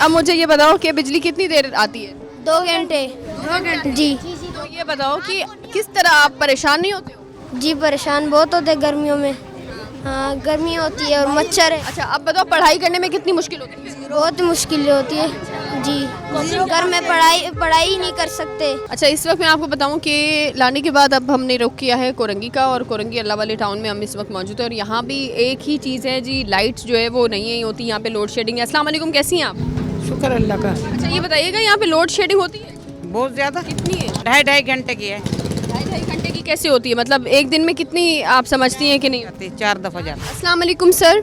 अब मुझे ये बताओ कि बिजली कितनी देर आती है? 2 घंटे। 2 घंटे जी तो ये बताओ कि किस तरह आप परेशान नहीं होते हो? जी परेशान बहुत होते हैं गर्मियों में। हाँ गर्मी होती है और मच्छर है, अच्छा अब बताओ पढ़ाई करने में कितनी मुश्किल होती है? बहुत मुश्किल होती है जी। घर में पढ़ाई नहीं कर सकते। अच्छा इस वक्त मैं आपको बताऊं कि लाने के बाद अब हमने रुख किया है कोरंगी का, और कोरंगी अल्लाह वाले टाउन में हम इस वक्त मौजूद है। और यहाँ भी एक ही चीज़ है जी, लाइट्स जो है वो नहीं होती, यहाँ पे लोड शेडिंग है। अस्सलाम वालेकुम, कैसी हैं आप? शुक्र अल्लाह का। अच्छा ये बताइएगा यहाँ पे लोड शेडिंग होती है? बहुत ज़्यादा, कितनी है? 2.5 घंटे की है। 2.5 घंटे की कैसे होती है? मतलब एक दिन में कितनी आप समझती हैं कि नहीं? 4 दफ़ा जाना। अस्सलाम वालेकुम सर।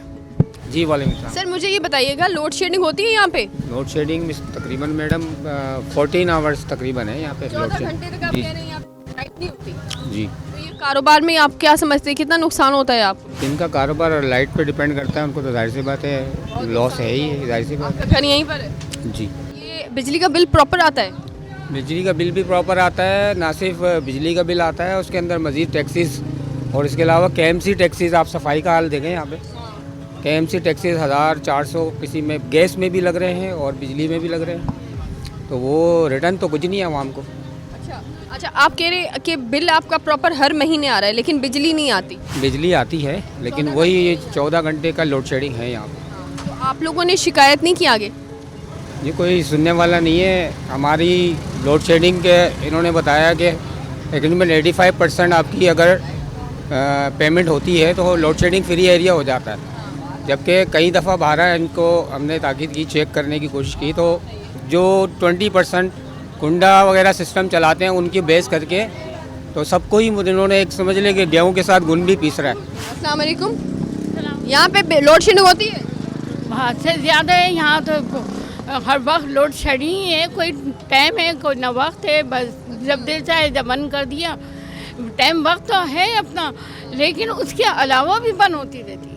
जी वालेकुम सलाम। सर मुझे ये बताइएगा लोड शेडिंग होती है यहाँ पे? लोड शेडिंग में तकरीबन मैडम 14 आवर्स तकरीबन है यहाँ पे। 14 घंटे तक आप कह रहे हैं यहाँ पे लाइट नहीं होती। जी तो ये कारोबार में आप क्या समझते हैं, कितना नुकसान होता है आपको? इनका कारोबार और लाइट पे डिपेंड करता है, उनको तो जाहिर सी बात है लॉस है ही, जाहिर सी बात आपका घर यहीं पर है? है। जी ये बिजली का बिल प्रॉपर आता है? बिजली का बिल भी प्रॉपर आता है, ना सिर्फ बिजली का बिल आता है, उसके अंदर मज़ीद टैक्सीज और इसके अलावा KMC टैक्सीज। आप सफाई का हाल देखें यहाँ पे, KMC टैक्सीज 1400 किसी में गैस में भी लग रहे हैं और बिजली में भी लग रहे हैं, तो वो रिटर्न तो कुछ नहीं है आवाम को। अच्छा आप कह रहे कि बिल आपका प्रॉपर हर महीने आ रहा है लेकिन बिजली नहीं आती? बिजली आती है लेकिन वही 14 घंटे का लोड शेडिंग है यहाँ पे। तो आप लोगों ने शिकायत नहीं की आगे? ये कोई सुनने वाला नहीं है हमारी लोड शेडिंग के। इन्होंने बताया कि तकरीबन 85% आपकी अगर पेमेंट होती है तो लोड शेडिंग फ्री एरिया हो जाता है, जबकि कई दफ़ा बाहर इनको हमने ताकीद की, चेक करने की कोशिश की, तो जो 20% कुंडा वगैरह सिस्टम चलाते हैं उनकी बेस करके तो सबको ही इन्होंने एक समझ ले कि गेहूँ के साथ गुण भी पीस रहा है। अस्सलाम वालेकुम। यहाँ पे लोड शेडिंग होती है? हद से ज़्यादा है यहाँ तो, हर वक्त लोड शेडिंग ही है। कोई टाइम है कोई ना वक्त है, बस जब दिल चाहे जब बंद कर दिया। टाइम वक्त तो है अपना, लेकिन उसके अलावा भी बंद होती रहती है।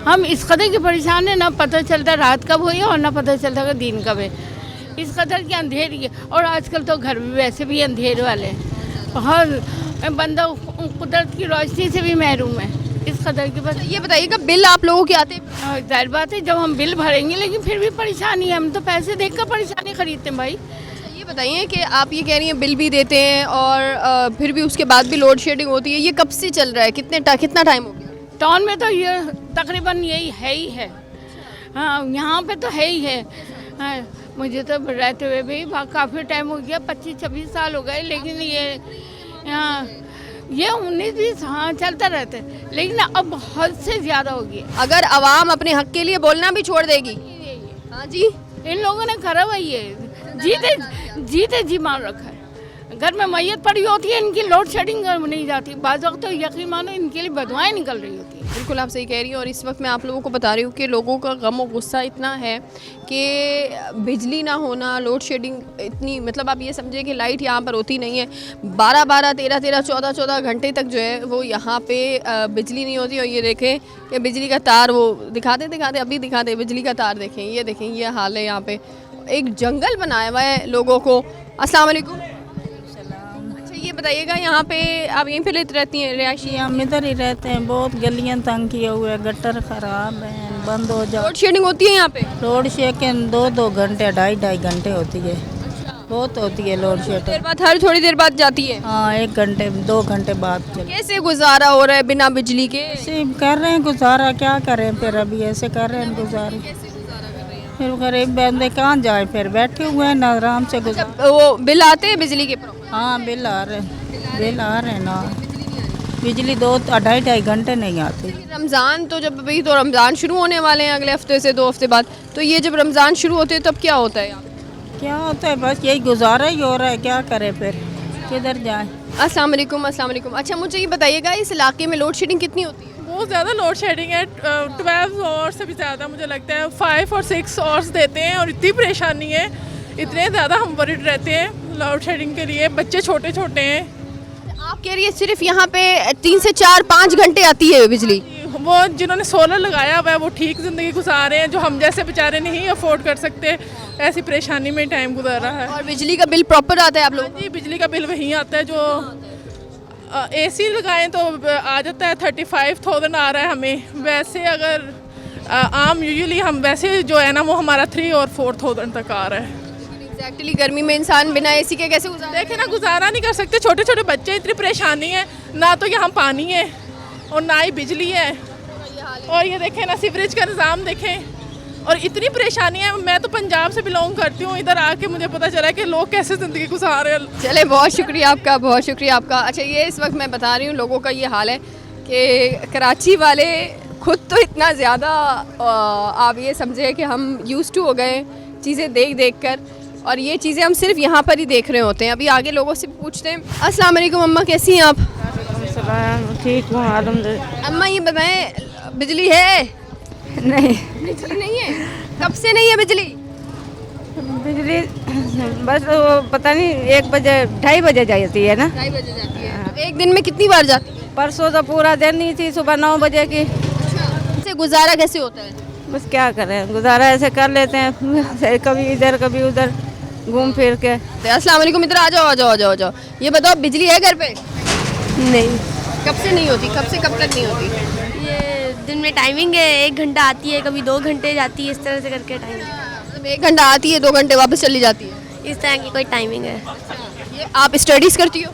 हम इस कदर के परेशान हैं, ना पता चलता रात कब हुई और ना पता चलता कि दिन कब है। इस कदर की अंधेरी है, और आजकल तो घर भी वैसे भी अंधेरे वाले हैं, हर बंदा कुदरत की रोशनी से भी महरूम है इस कदर की। बस ये बताइएगा बिल आप लोगों के आते हैं? जाहिर बात है जब हम बिल भरेंगे, लेकिन फिर भी परेशानी है, हम तो पैसे देकर परेशानी खरीदते हैं भाई। ये बताइए कि आप ये कह रही हैं बिल भी देते हैं और फिर भी उसके बाद भी लोड शेडिंग होती है, ये कब से चल रहा है? कितना टाइम हो गया? टाउन में तो ये तकरीबन यही है ही है। हाँ यहाँ पे तो है ही है। हाँ, मुझे तो रहते हुए भी काफ़ी टाइम हो गया, 25-26 साल हो गए, लेकिन ये 19-20 हाँ चलता रहता है, लेकिन अब हद से ज़्यादा हो गया। अगर आवाम अपने हक के लिए बोलना भी छोड़ देगी? हाँ जी, इन लोगों ने करा हुआ ये जीते जी मार रखा है। घर में मैयत पड़ी होती है, इनकी लोड शेडिंग नहीं जाती, बाज़ वक्त तो यकीन मानो इनके लिए बदवाएं निकल रही होती है। बिल्कुल आप सही कह रही हैं। और इस वक्त मैं आप लोगों को बता रही हूँ कि लोगों का गम और गुस्सा इतना है कि बिजली ना होना, लोड शेडिंग इतनी, मतलब आप ये समझे कि लाइट यहाँ पर होती नहीं है। 12-12, 13-13, 14-14 घंटे तक जो है वो यहाँ पे बिजली नहीं होती। और ये देखें कि बिजली का तार, वो दिखाते अभी दिखाते बिजली का तार देखें, ये हाल है यहाँ पे। एक जंगल बनाया हुआ है लोगों को। अस्सलाम वालेकुम। अच्छा ये बताइएगा यहाँ पे आप यहीं पे रहती हैं, रिहायशी? हम इधर ही रहते हैं, बहुत गलियां तंग किए हुए, गटर खराब है, बंद हो जाओ। लोड शेडिंग होती है यहाँ पे? लोड शेडिंग 2-2 घंटे 2.5 घंटे होती है। बहुत होती है लोड शेडिंग। हर थोड़ी देर बाद जाती है? हाँ 1 घंटे 2 घंटे बाद चले। कैसे गुजारा हो रहा है बिना बिजली के? ऐसे कर रहे हैं गुजारा, क्या करें फिर, अभी ऐसे कर रहे हैं गुजारा। फिर गरीब बंदे कहाँ जाए, फिर बैठे हुए हैं ना, आराम से गुजारा। वो बिल आते हैं बिजली के? हाँ बिल आ रहे हैं ना, बिजली 2-2.5 घंटे नहीं आती। रमज़ान तो जब अभी तो रमज़ान शुरू होने वाले हैं अगले हफ्ते से 2 हफ्ते बाद, तो ये जब रमज़ान शुरू होते हैं तब क्या होता है यहाँ? क्या होता है, बस यही गुजारा ही हो रहा है, क्या करें फिर, किधर जाएं। अस्सलाम वालेकुम। अच्छा मुझे ये बताइएगा इस इलाके में लोड शेडिंग कितनी होती है? बहुत ज़्यादा लोड शेडिंग है, 12 आवर्स से भी ज़्यादा मुझे लगता है, 5 और 6 आवर्स देते हैं। और इतनी परेशानी है, इतने ज़्यादा हम वरीड रहते हैं लोड शेडिंग के लिए। बच्चे छोटे छोटे हैं। आप कह रही है सिर्फ यहाँ पे 3 से 4-5 घंटे आती है बिजली? वो जिन्होंने सोलर लगाया हुआ है वो ठीक ज़िंदगी गुजार रहे हैं, जो हम जैसे बेचारे नहीं अफोर्ड कर सकते, ऐसी परेशानी में टाइम गुजार रहा है। और बिजली का बिल प्रॉपर आता है आप लोग? जी बिजली का बिल वहीं आता है, जो AC लगाएं तो आ जाता है 35,000 आ रहा है हमें। वैसे अगर आम यूजुअली हम वैसे जो है ना वो हमारा 3 और 4,000 तक आ रहा है। एग्जैक्टली गर्मी में इंसान बिना एसी के कैसे गुजारे? देखे ना, गुजारा नहीं कर सकते, छोटे छोटे बच्चे, इतनी परेशानी है, ना तो यहाँ पानी है और ना ही बिजली है, और ये देखें ना सीवरेज का निज़ाम देखें, और इतनी परेशानी है। मैं तो पंजाब से बिलोंग करती हूँ, इधर आके मुझे पता चला कि लोग कैसे ज़िंदगी गुजार रहे हैं। चले, बहुत शुक्रिया आपका, बहुत शुक्रिया आपका। अच्छा, ये इस वक्त मैं बता रही हूँ लोगों का ये हाल है कि कराची वाले खुद तो इतना ज़्यादा आप ये समझे कि हम यूज़ टू हो गए चीज़ें देख देख कर, और ये चीज़ें हम सिर्फ यहाँ पर ही देख रहे होते हैं। अभी आगे लोगों से पूछते हैं। अस्सलाम वालेकुम अम्मा, कैसी हैं आप? ठीक हूँ अलहम्दुलिल्लाह। अम्मा ये बताएं, बिजली है? नहीं, बिजली नहीं है। कब से नहीं है बिजली? बिजली बस वो पता नहीं 1 बजे 2:30 बजे जाती है ना। 2:30 बजे जाती है। तो एक दिन में कितनी बार जाती है? परसों तो पूरा दिन नहीं थी, सुबह 9 बजे की। इससे गुजारा कैसे होता है? बस क्या करें, गुजारा ऐसे कर लेते हैं, कभी इधर कभी उधर घूम फिर के। अस्सलाम वालेकुम, इधर आ जाओ आ जाओ आ जाओ आ जाओ। ये बताओ, बिजली है घर पे? नहीं, कब से नहीं होती? कब से कब तक नहीं होती? ये दिन में टाइमिंग है, 1 घंटा आती है, कभी 2 घंटे जाती है, इस तरह से करके टाइमिंग। मतलब 1 घंटा आती है, 2 घंटे वापस चली जाती है, इस तरह की कोई टाइमिंग है। ये आप स्टडीज़ करती हो?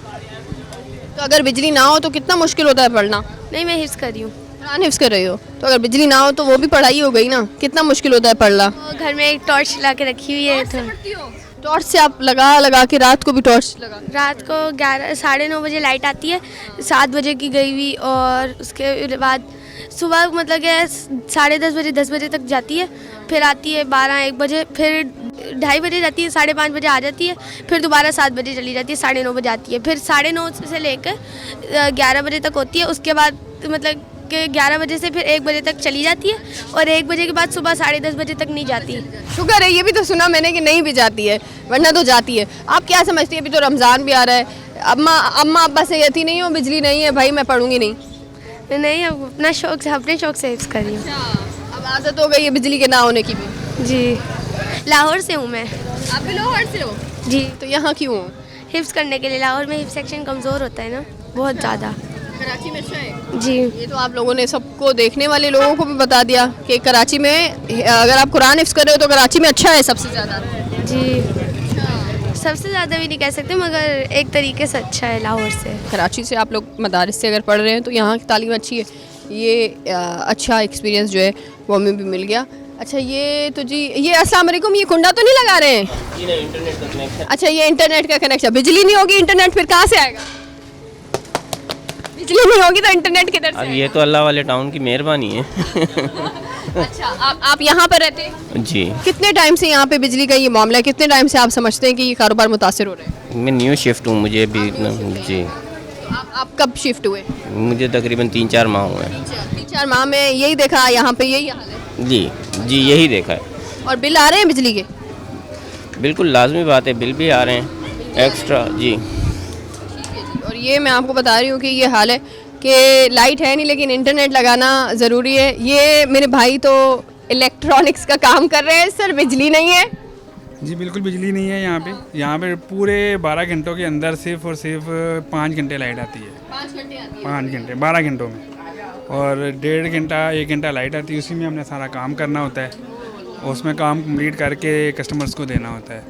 तो अगर बिजली ना हो तो कितना मुश्किल होता है पढ़ना? नहीं, मैं हिफ्स कर रही हूँ। कुरान हिफ्ज़ कर रही हो, तो अगर बिजली ना हो तो वो भी पढ़ाई हो गई ना, कितना मुश्किल होता है पढ़ना। तो घर में एक टॉर्च ला के रखी हुई है, तो टॉर्च से आप लगा लगा के रात को भी टॉर्च लगा? रात को 11 साढ़े 9 बजे लाइट आती है, 7 बजे की गई हुई, और उसके बाद सुबह मतलब कि 10:30 बजे 10 बजे तक जाती है, फिर आती है 12-1 बजे, फिर 2:30 बजे जाती है, 5:30 बजे आ जाती है, फिर दोबारा 7 बजे चली जाती है, 9:30 बजे आती है, फिर 9:30 से लेकर 11 बजे तक होती है। उसके बाद मतलब कि 11 बजे से फिर 1 बजे तक चली जाती है, और 1 बजे के बाद सुबह 10:30 बजे तक नहीं जाती। शुक्र है, ये भी तो सुना मैंने कि नहीं भी जाती है, वरना तो जाती है। आप क्या समझती हैं, अभी तो रमज़ान भी आ रहा है, अम्मा अब्बा से कहती नहीं हो बिजली नहीं है भाई मैं पढ़ूंगी नहीं? नहीं, अब अपने शौक से हिफ्स कर रही हूँ। अब आदत हो गई है बिजली के ना होने की भी? जी, लाहौर से हूँ मैं। आप भी लाहौर से हो? जी, तो यहाँ क्यों हो? हिफ्स करने के लिए। लाहौर में हिफ्स सेक्शन कमज़ोर होता है ना, बहुत ज़्यादा। कराची में अच्छा है? जी, ये तो आप लोगों ने सबको, देखने वाले लोगों को भी बता दिया कि कराची में अगर आप कुरान हिफ्ज़ कर रहे हो तो कराची में अच्छा है सबसे ज़्यादा। जी, सबसे ज़्यादा भी नहीं कह सकते, मगर एक तरीके से अच्छा है लाहौर से। कराची से आप लोग मदारिस से अगर पढ़ रहे हैं तो यहाँ की तालीम अच्छी है, ये अच्छा एक्सपीरियंस जो है वो हमें भी मिल गया। अच्छा, ये तो जी, ये अस्सलाम वालेकुम, ये कुंडा तो नहीं लगा रहे हैं? इंटरनेट का कनेक्शन। अच्छा, ये इंटरनेट का कनेक्शन। बिजली नहीं होगी इंटरनेट फिर कहाँ से आएगा? बिजली नहीं होगी तो इंटरनेट किधर से? अब ये तो अल्लाह वाले टाउन की मेहरबानी है। अच्छा, आप यहाँ पर रहते हैं? जी, कितने टाइम से यहाँ पे बिजली का ये मामला है, कितने टाइम से आप समझते हैं कि ये कारोबार मुतासिर हो रहे हैं? मैं न्यू शिफ्ट हूँ, मुझे भी जी, तो आप कब शिफ्ट हुए? मुझे तकरीबन 3-4 माह हुए हैं। 3-4 माह में यही देखा यहाँ पे यही हाल है? जी जी, यही देखा है। और बिल आ रहे हैं बिजली के? बिल्कुल लाजमी बात है, बिल भी आ रहे हैं एक्स्ट्रा। जी, और ये मैं आपको बता रही हूँ कि ये हाल है कि लाइट है नहीं लेकिन इंटरनेट लगाना ज़रूरी है। ये मेरे भाई तो इलेक्ट्रॉनिक्स का काम कर रहे हैं। सर, बिजली नहीं है? जी बिल्कुल, बिजली नहीं है यहाँ पे पूरे 12 घंटों के अंदर सिर्फ और सिर्फ 5 घंटे लाइट आती है। 5 घंटे आती है? 5 घंटे 12 घंटों में, और 1.5 घंटा 1 घंटा लाइट आती है, उसी में हमने सारा काम करना होता है, और उसमें काम कंप्लीट करके कस्टमर्स को देना होता है।